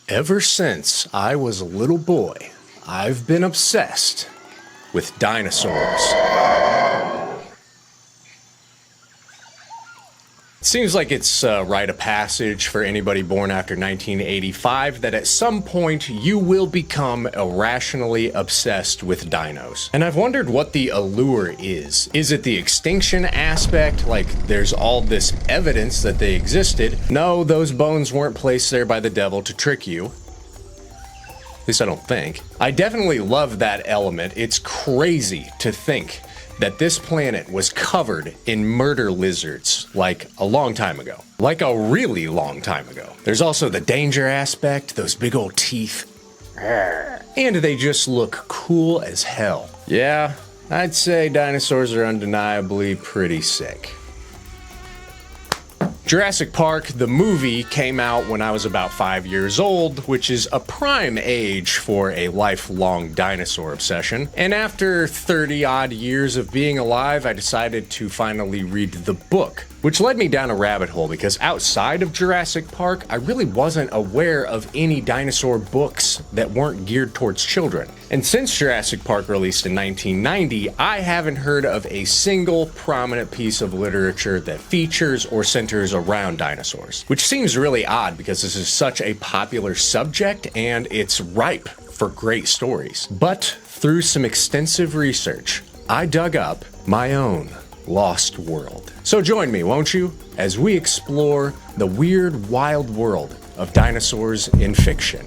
Ever since I was a little boy, I've been obsessed with dinosaurs. It seems like it's a rite of passage for anybody born after 1985 that at some point you will become irrationally obsessed with dinos. And I've wondered what the allure is. Is it the extinction aspect, like there's all this evidence that they existed? No, those bones weren't placed there by the devil to trick you. At least I don't think. I definitely love that element. It's crazy to think that this planet was covered in murder lizards like a long time ago. Like a really long time ago. There's also the danger aspect, those big old teeth. And they just look cool as hell. Yeah, I'd say dinosaurs are undeniably pretty sick. Jurassic Park, the movie, came out when I was about 5 years old, which is a prime age for a lifelong dinosaur obsession. And after 30-odd years of being alive, I decided to finally read the book, which led me down a rabbit hole because outside of Jurassic Park, I really wasn't aware of any dinosaur books that weren't geared towards children. And since Jurassic Park released in 1990, I haven't heard of a single prominent piece of literature that features or centers around dinosaurs, which seems really odd because this is such a popular subject and it's ripe for great stories. But through some extensive research, I dug up my own lost world. So join me, won't you, as we explore the weird, wild world of dinosaurs in fiction.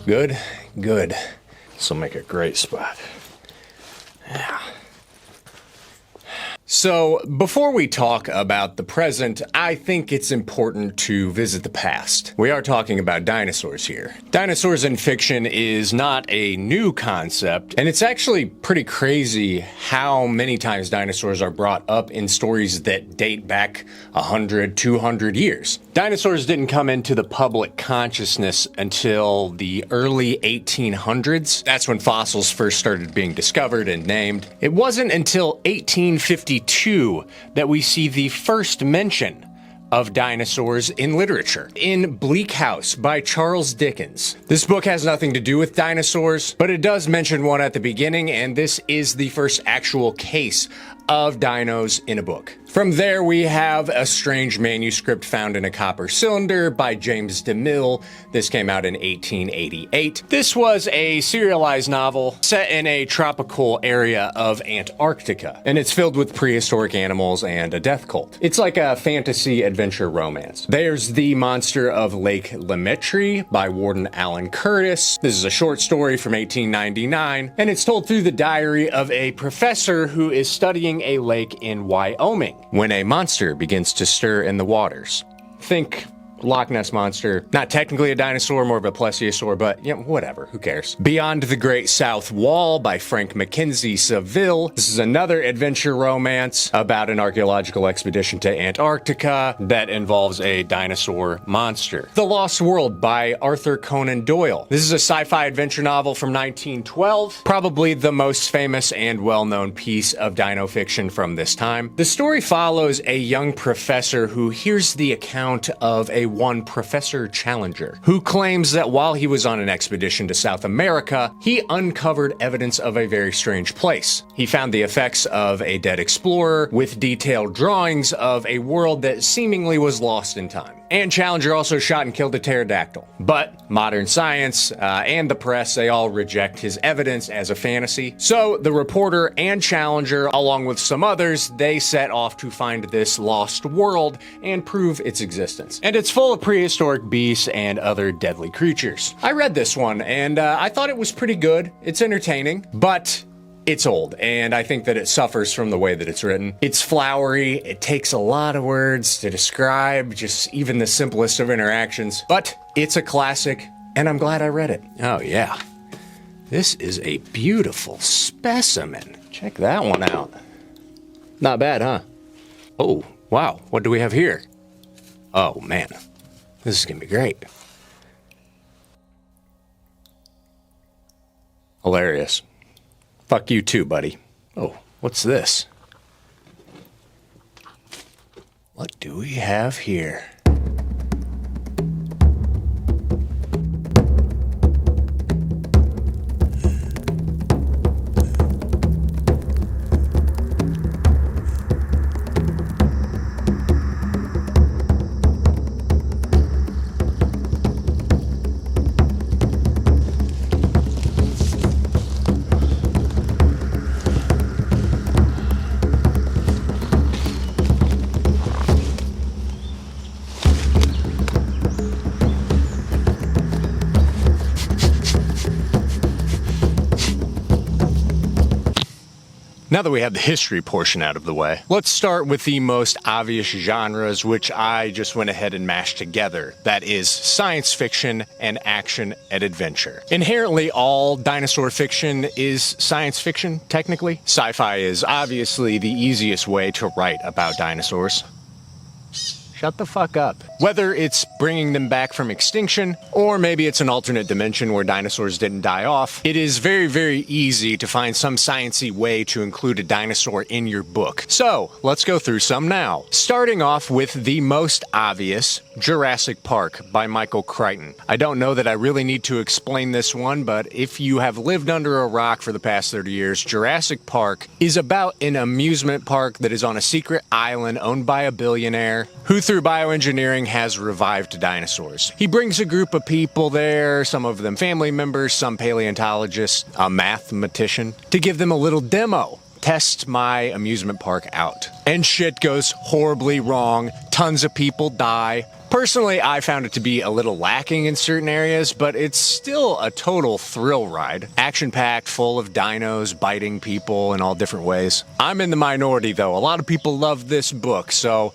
Good, good. This will make a great spot. Yeah. So, before we talk about the present, I think it's important to visit the past. We are talking about dinosaurs here. Dinosaurs in fiction is not a new concept, and it's actually pretty crazy how many times dinosaurs are brought up in stories that date back 100, 200 years. Dinosaurs didn't come into the public consciousness until the early 1800s. That's when fossils first started being discovered and named. It wasn't until 1852 that we see the first mention of dinosaurs in literature, in Bleak House by Charles Dickens. This book has nothing to do with dinosaurs, but it does mention one at the beginning, and this is the first actual case of dinos in a book. From there, we have a strange manuscript found in a copper cylinder by James DeMille. This came out in 1888. This was a serialized novel set in a tropical area of Antarctica, and it's filled with prehistoric animals and a death cult. It's like a fantasy adventure romance. There's The Monster of Lake Lemaitre by Warden Allen Curtis. This is a short story from 1899, and it's told through the diary of a professor who is studying a lake in Wyoming when a monster begins to stir in the waters. Think Loch Ness Monster. Not technically a dinosaur, more of a plesiosaur, but yeah, whatever, who cares. Beyond the Great South Wall by Frank Mackenzie Seville. This is another adventure romance about an archaeological expedition to Antarctica that involves a dinosaur monster. The Lost World by Arthur Conan Doyle. This is a sci-fi adventure novel from 1912, probably the most famous and well-known piece of dino fiction from this time. The story follows a young professor who hears the account of a one Professor Challenger, who claims that while he was on an expedition to South America, he uncovered evidence of a very strange place. He found the effects of a dead explorer with detailed drawings of a world that seemingly was lost in time. And Challenger also shot and killed a pterodactyl. But modern science and the press, they all reject his evidence as a fantasy. So the reporter and Challenger, along with some others, they set off to find this lost world and prove its existence. And it's full of prehistoric beasts and other deadly creatures. I read this one and I thought it was pretty good. It's entertaining, but it's old, and I think that it suffers from the way that it's written. It's flowery, it takes a lot of words to describe just even the simplest of interactions, but it's a classic, and I'm glad I read it. Oh yeah, this is a beautiful specimen. Check that one out. Not bad, huh? Oh, wow, what do we have here? Oh man, this is gonna be great. Hilarious. Fuck you too, buddy. Oh, what's this? What do we have here? Now that we have the history portion out of the way, let's start with the most obvious genres, which I just went ahead and mashed together. That is science fiction and action and adventure. Inherently, all dinosaur fiction is science fiction, technically. Sci-fi is obviously the easiest way to write about dinosaurs. Shut the fuck up. Whether it's bringing them back from extinction, or maybe it's an alternate dimension where dinosaurs didn't die off, it is very, very easy to find some sciencey way to include a dinosaur in your book. So, let's go through some now. Starting off with the most obvious, Jurassic Park by Michael Crichton. I don't know that I really need to explain this one, but if you have lived under a rock for the past 30 years, Jurassic Park is about an amusement park that is on a secret island owned by a billionaire who through bioengineering has revived dinosaurs. He brings a group of people there, some of them family members, some paleontologists, a mathematician, to give them a little demo. Test my amusement park out. And shit goes horribly wrong, tons of people die. Personally, I found it to be a little lacking in certain areas, but it's still a total thrill ride. Action-packed, full of dinos, biting people in all different ways. I'm in the minority though, a lot of people love this book, so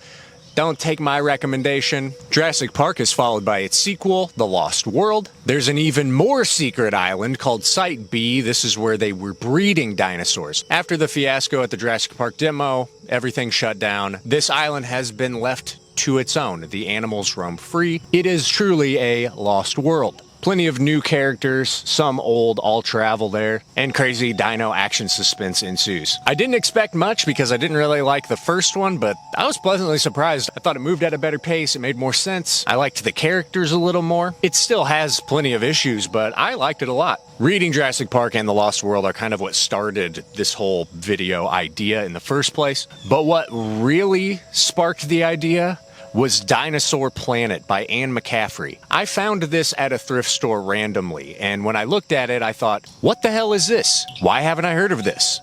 don't take my recommendation. Jurassic Park is followed by its sequel, The Lost World. There's an even more secret island called Site B. This is where they were breeding dinosaurs. After the fiasco at the Jurassic Park demo, everything shut down. This island has been left to its own. The animals roam free. It is truly a lost world. Plenty of new characters, some old, all travel there, and crazy dino action suspense ensues. I didn't expect much because I didn't really like the first one, but I was pleasantly surprised. I thought it moved at a better pace, it made more sense. I liked the characters a little more. It still has plenty of issues, but I liked it a lot. Reading Jurassic Park and The Lost World are kind of what started this whole video idea in the first place. But what really sparked the idea was Dinosaur Planet by Anne McCaffrey. I found this at a thrift store randomly, and when I looked at it, I thought, what the hell is this? Why haven't I heard of this?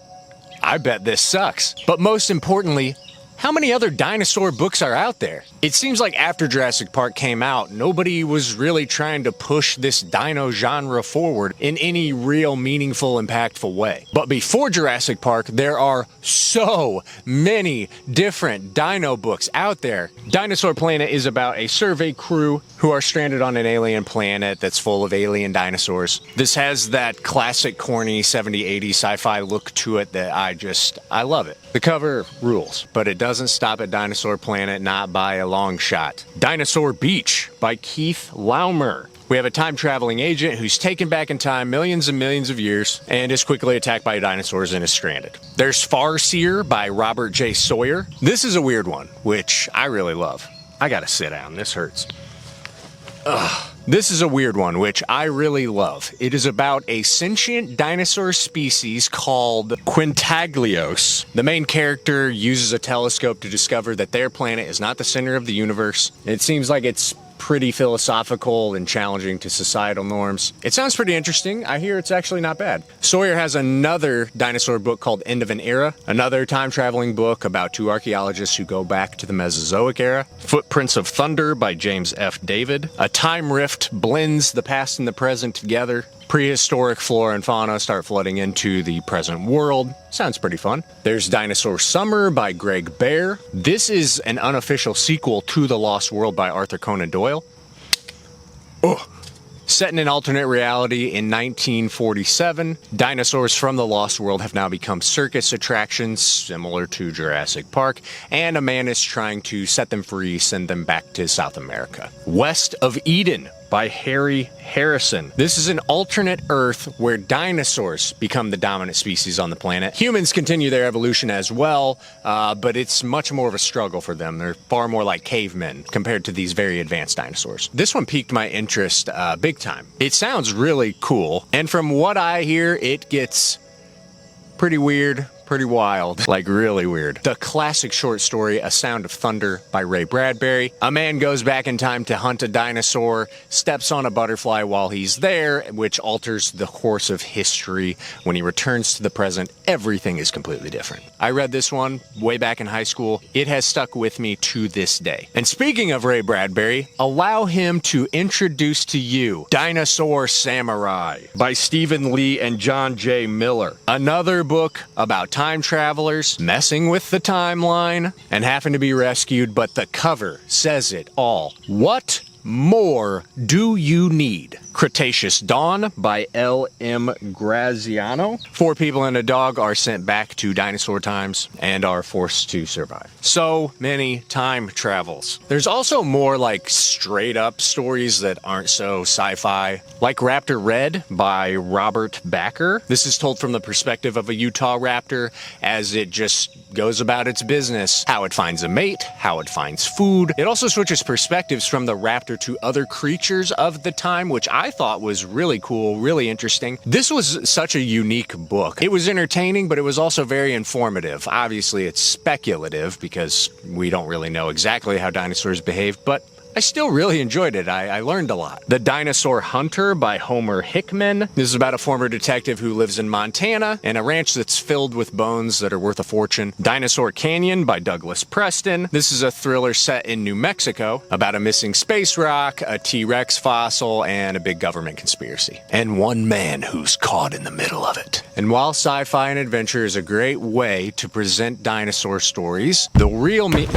I bet this sucks. But most importantly, How many other dinosaur books are out there? It seems like after Jurassic Park came out, nobody was really trying to push this dino genre forward in any real meaningful, impactful way. But before Jurassic Park, there are so many different dino books out there. Dinosaur Planet is about a survey crew who are stranded on an alien planet that's full of alien dinosaurs. This has that classic corny 70s, 80s sci-fi look to it that I love it. The cover rules, but it doesn't stop at Dinosaur Planet, not by a long shot. Dinosaur Beach by Keith Laumer. We have a time-traveling agent who's taken back in time millions and millions of years and is quickly attacked by dinosaurs and is stranded. There's Farseer by Robert J. Sawyer. This is a weird one, which I really love. I gotta sit down, this hurts. Ugh. This is a weird one, which I really love. It is about a sentient dinosaur species called Quintaglios. The main character uses a telescope to discover that their planet is not the center of the universe. It seems like it's pretty philosophical and challenging to societal norms. It sounds pretty interesting. I hear it's actually not bad. Sawyer has another dinosaur book called End of an Era, another time-traveling book about two archaeologists who go back to the Mesozoic era. Footprints of Thunder by James F. David. A time rift blends the past and the present together. Prehistoric flora and fauna start flooding into the present world. Sounds pretty fun. There's Dinosaur Summer by Greg Bear. This is an unofficial sequel to The Lost World by Arthur Conan Doyle. Ugh. Set in an alternate reality in 1947, dinosaurs from the Lost World have now become circus attractions similar to Jurassic Park, and a man is trying to set them free, send them back to South America. West of Eden by Harry Harrison. This is an alternate Earth where dinosaurs become the dominant species on the planet. Humans continue their evolution as well, but it's much more of a struggle for them. They're far more like cavemen compared to these very advanced dinosaurs. This one piqued my interest big time. It sounds really cool, and from what I hear, it gets pretty weird, pretty wild, like really weird. The classic short story, A Sound of Thunder by Ray Bradbury. A man goes back in time to hunt a dinosaur, steps on a butterfly while he's there, which alters the course of history. When he returns to the present, everything is completely different. I read this one way back in high school. It has stuck with me to this day. And speaking of Ray Bradbury, allow him to introduce to you Dinosaur Samurai by Stephen Lee and John J. Miller. Another book about time travelers messing with the timeline and having to be rescued, but the cover says it all. What more do you need? Cretaceous Dawn by L.M. Graziano. 4 people and a dog are sent back to dinosaur times and are forced to survive. So many time travels. There's also more like straight up stories that aren't so sci-fi, like Raptor Red by Robert Backer. This is told from the perspective of a Utah raptor as it just goes about its business, how it finds a mate, how it finds food. It also switches perspectives from the raptor to other creatures of the time, which I thought was really cool, really interesting. This was such a unique book. It was entertaining, but it was also very informative. Obviously, it's speculative because we don't really know exactly how dinosaurs behaved, but I still really enjoyed it. I learned a lot. The Dinosaur Hunter by Homer Hickman. This is about a former detective who lives in Montana and a ranch that's filled with bones that are worth a fortune. Dinosaur Canyon by Douglas Preston. This is a thriller set in New Mexico about a missing space rock, a T-Rex fossil, and a big government conspiracy. And one man who's caught in the middle of it. And while sci-fi and adventure is a great way to present dinosaur stories, the real me...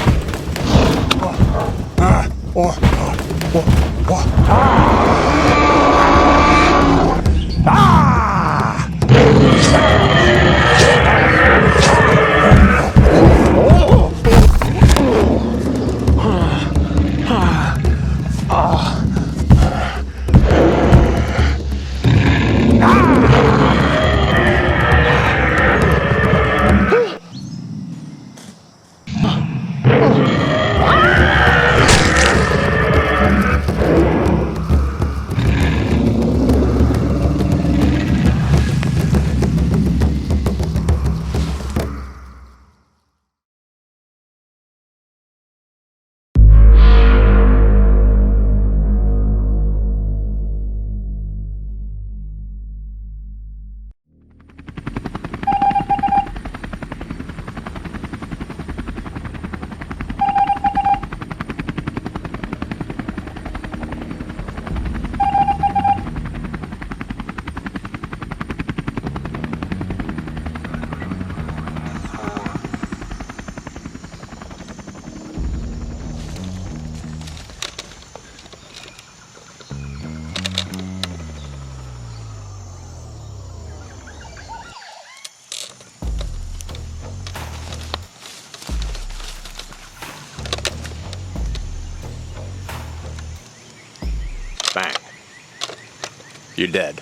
you're dead.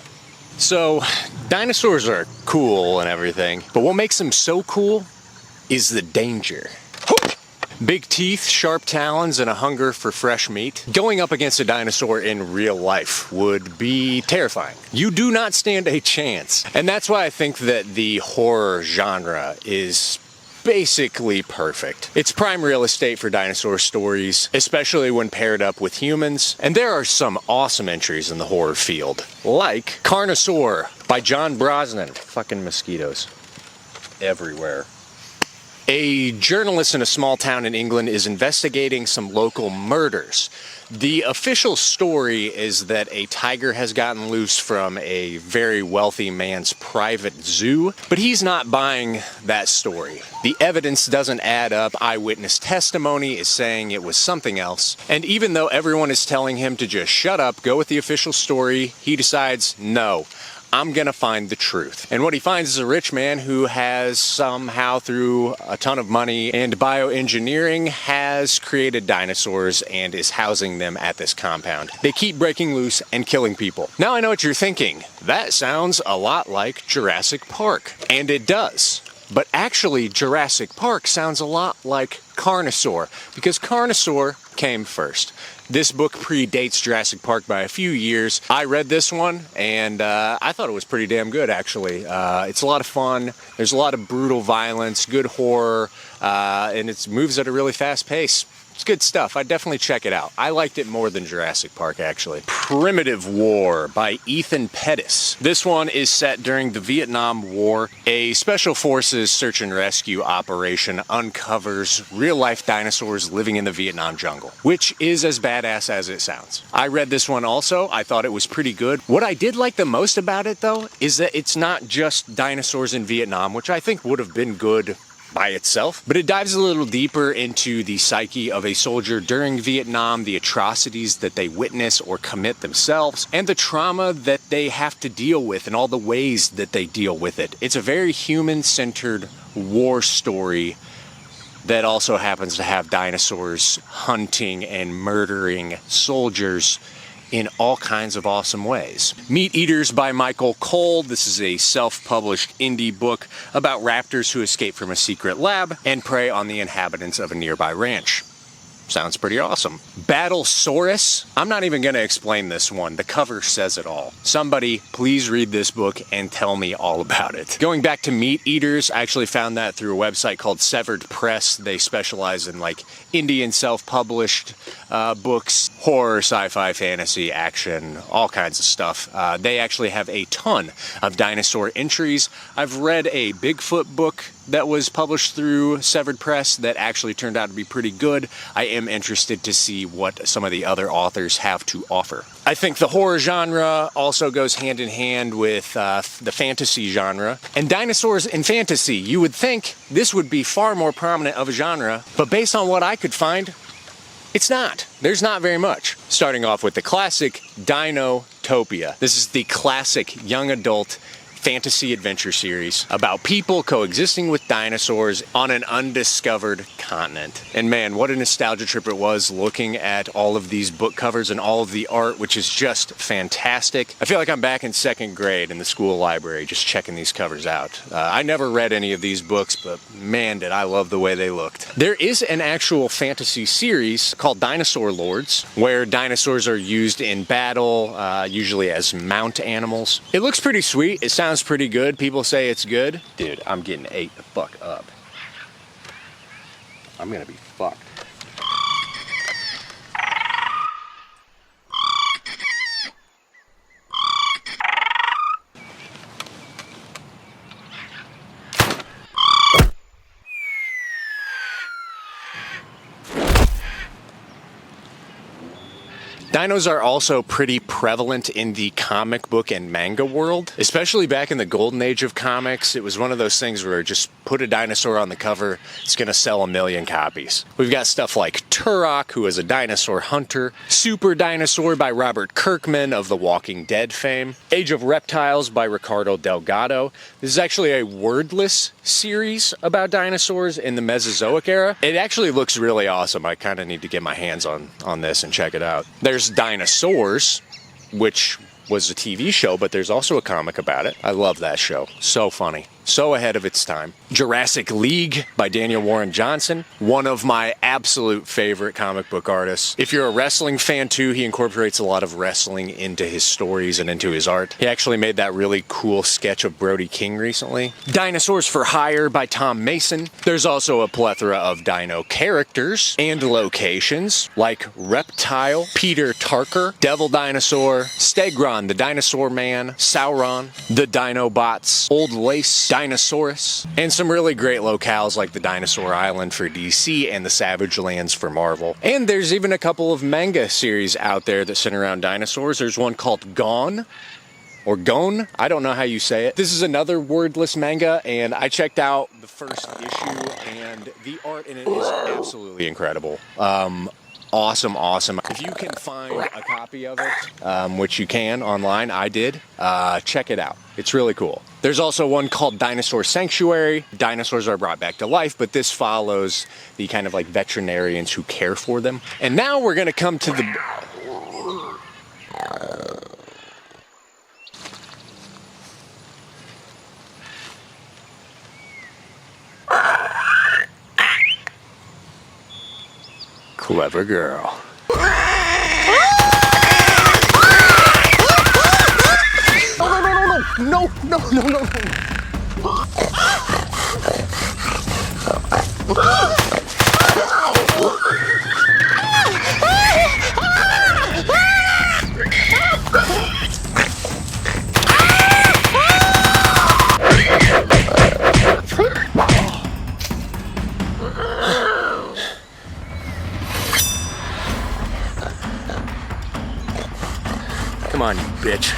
So, dinosaurs are cool and everything, but what makes them so cool is the danger. Big teeth, sharp talons, and a hunger for fresh meat. Going up against a dinosaur in real life would be terrifying. You do not stand a chance. And that's why I think that the horror genre is basically perfect. It's prime real estate for dinosaur stories, especially when paired up with humans. And there are some awesome entries in the horror field, like Carnosaur by John Brosnan. Fucking mosquitoes everywhere. A journalist in a small town in England is investigating some local murders. The official story is that a tiger has gotten loose from a very wealthy man's private zoo, but he's not buying that story. The evidence doesn't add up. Eyewitness testimony is saying it was something else. And even though everyone is telling him to just shut up, go with the official story, he decides, no, I'm gonna find the truth. And what he finds is a rich man who has somehow, through a ton of money and bioengineering, has created dinosaurs and is housing them at this compound. They keep breaking loose and killing people. Now I know what you're thinking. That sounds a lot like Jurassic Park. And it does. But actually, Jurassic Park sounds a lot like Carnosaur, because Carnosaur came first. This book predates Jurassic Park by a few years. I read this one, and I thought it was pretty damn good, actually. It's a lot of fun. There's a lot of brutal violence, good horror, and it moves at a really fast pace. It's good stuff. I'd definitely check it out. I liked it more than Jurassic Park, actually. Primitive War by Ethan Pettis. This one is set during the Vietnam War. A Special Forces search and rescue operation uncovers real-life dinosaurs living in the Vietnam jungle, which is as badass as it sounds. I read this one also. I thought it was pretty good. What I did like the most about it, though, is that it's not just dinosaurs in Vietnam, which I think would have been good by itself, but it dives a little deeper into the psyche of a soldier during Vietnam, the atrocities that they witness or commit themselves, and the trauma that they have to deal with and all the ways that they deal with it. It's a very human-centered war story that also happens to have dinosaurs hunting and murdering soldiers in all kinds of awesome ways. Meat Eaters by Michael Cole. This is a self-published indie book about raptors who escape from a secret lab and prey on the inhabitants of a nearby ranch. Sounds pretty awesome. Battlesaurus. I'm not even going to explain this one. The cover says it all. Somebody, please read this book and tell me all about it. Going back to Meat Eaters, I actually found that through a website called Severed Press. They specialize in like indie and self-published books, horror, sci-fi, fantasy, action, all kinds of stuff. They actually have a ton of dinosaur entries. I've read a Bigfoot book that was published through Severed Press that actually turned out to be pretty good. I am interested to see what some of the other authors have to offer. I think the horror genre also goes hand in hand with the fantasy genre. And dinosaurs in fantasy, you would think this would be far more prominent of a genre, but based on what I could find, it's not. There's not very much. Starting off with the classic Dinotopia. This is the classic young adult fantasy adventure series about people coexisting with dinosaurs on an undiscovered continent. And man, what a nostalgia trip it was looking at all of these book covers and all of the art, which is just fantastic. I feel like I'm back in second grade in the school library just checking these covers out. I never read any of these books, but man, did I love the way they looked. There is an actual fantasy series called Dinosaur Lords, where dinosaurs are used in battle, usually as mount animals. It looks pretty sweet. It sounds pretty good. People say it's good. Dude, I'm getting ate the fuck up. I'm gonna be fucked. Dinos are also pretty prevalent in the comic book and manga world, especially back in the golden age of comics. It was one of those things where just put a dinosaur on the cover, it's gonna sell 1 million copies. We've got stuff like Turok, who is a dinosaur hunter, Super Dinosaur by Robert Kirkman of The Walking Dead fame, Age of Reptiles by Ricardo Delgado. This is actually a wordless series about dinosaurs in the Mesozoic era. It actually looks really awesome. I kind of need to get my hands on this and check it out. There's Dinosaurs, which was a TV show, but there's also a comic about it. I love that show. So funny. So ahead of its time. Jurassic League by Daniel Warren Johnson, one of my absolute favorite comic book artists. If you're a wrestling fan too, he incorporates a lot of wrestling into his stories and into his art. He actually made that really cool sketch of Brody King recently. Dinosaurs for Hire by Tom Mason. There's also a plethora of dino characters and locations like Reptile, Peter Tarker, Devil Dinosaur, Stegron the Dinosaur Man, Sauron, the Dinobots, Old Lace, Dinosaurus, and some really great locales like the Dinosaur Island for DC and the Savage Lands for Marvel. And there's even a couple of manga series out there that center around dinosaurs. There's one called Gone, or Gone, I don't know how you say it. This is another wordless manga, and I checked out the first issue, and the art in it is absolutely incredible. Awesome. If you can find a copy of it, which you can online, I did, check it out. It's really cool. There's also one called Dinosaur Sanctuary. Dinosaurs are brought back to life, but this follows the kind of like veterinarians who care for them. And now we're gonna come to the... Clever girl. No. Come on, you bitch.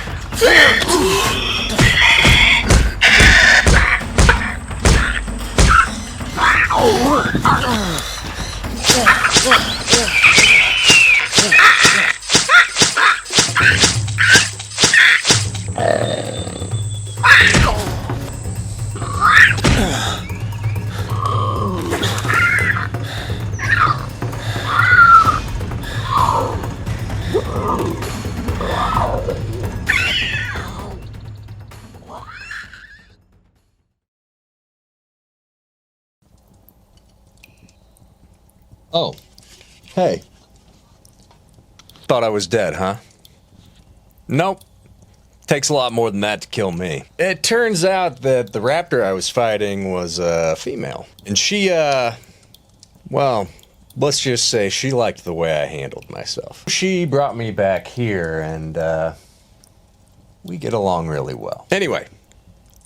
Oh. Hey. Thought I was dead, huh? Nope. Takes a lot more than that to kill me. It turns out that the raptor I was fighting was a female. And she, well, let's just say she liked the way I handled myself. She brought me back here and, we get along really well. Anyway.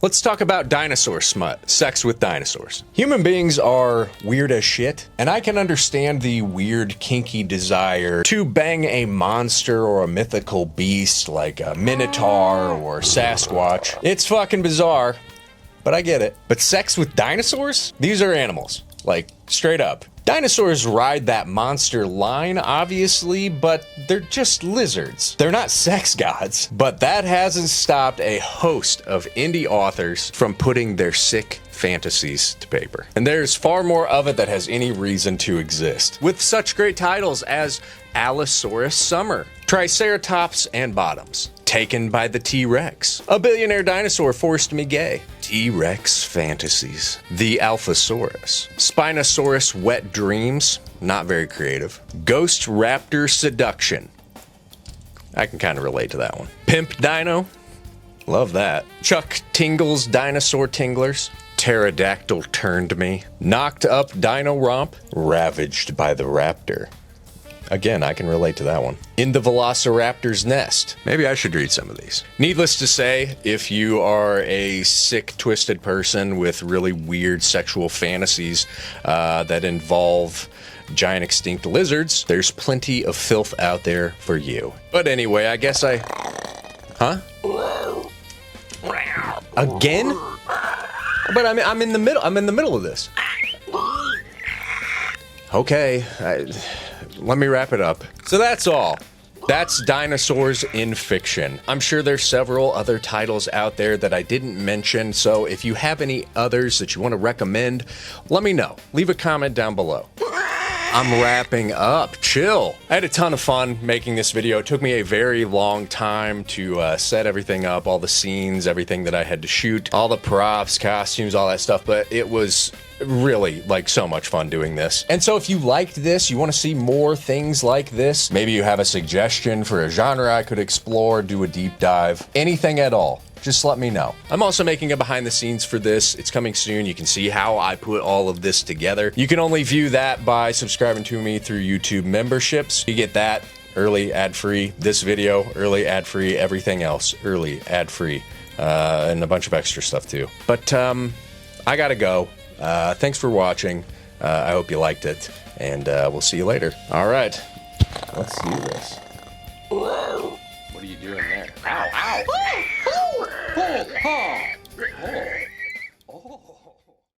Let's talk about dinosaur smut, sex with dinosaurs. Human beings are weird as shit, and I can understand the weird, kinky desire to bang a monster or a mythical beast like a minotaur or Sasquatch. It's fucking bizarre, but I get it. But sex with dinosaurs? These are animals, like straight up. Dinosaurs ride that monster line, obviously, but they're just lizards. They're not sex gods. But that hasn't stopped a host of indie authors from putting their sick fantasies to paper. And there's far more of it that has any reason to exist. With such great titles as Allosaurus Summer, Triceratops and Bottoms, Taken by the T-Rex, A Billionaire Dinosaur Forced Me Gay, T-Rex Fantasies, The Alphasaurus, Spinosaurus Wet Dreams, not very creative, Ghost Raptor Seduction, I can kind of relate to that one, Pimp Dino, love that, Chuck Tingle's Dinosaur Tinglers, Pterodactyl Turned Me, Knocked Up Dino Romp, Ravaged by the Raptor. Again, I can relate to that one. In the Velociraptor's Nest. Maybe I should read some of these. Needless to say, if you are a sick, twisted person with really weird sexual fantasies that involve giant extinct lizards, there's plenty of filth out there for you. But anyway, I guess I... Huh? Again? But I'm in the middle. I'm in the middle of this. Okay, let me wrap it up. So that's all. That's Dinosaurs in Fiction. I'm sure there's several other titles out there that I didn't mention, so if you have any others that you want to recommend, let me know. Leave a comment down below. I'm wrapping up. Chill. I had a ton of fun making this video. It took me a very long time to set everything up, all the scenes, everything that I had to shoot, all the props, costumes, all that stuff, but it was really like so much fun doing this. And so if you liked this, you want to see more things like this, maybe you have a suggestion for a genre I could explore, do a deep dive, anything at all, just let me know. I'm also making a behind the scenes for this. It's coming soon. You can see how I put all of this together. You can only view that by subscribing to me through YouTube memberships. You get that early ad-free, this video early ad-free, everything else early ad-free, and a bunch of extra stuff too. But I gotta go. Thanks for watching. I hope you liked it, and we'll see you later. All right, let's do this. What are you doing there? Ow, ow! Oh, oh, oh.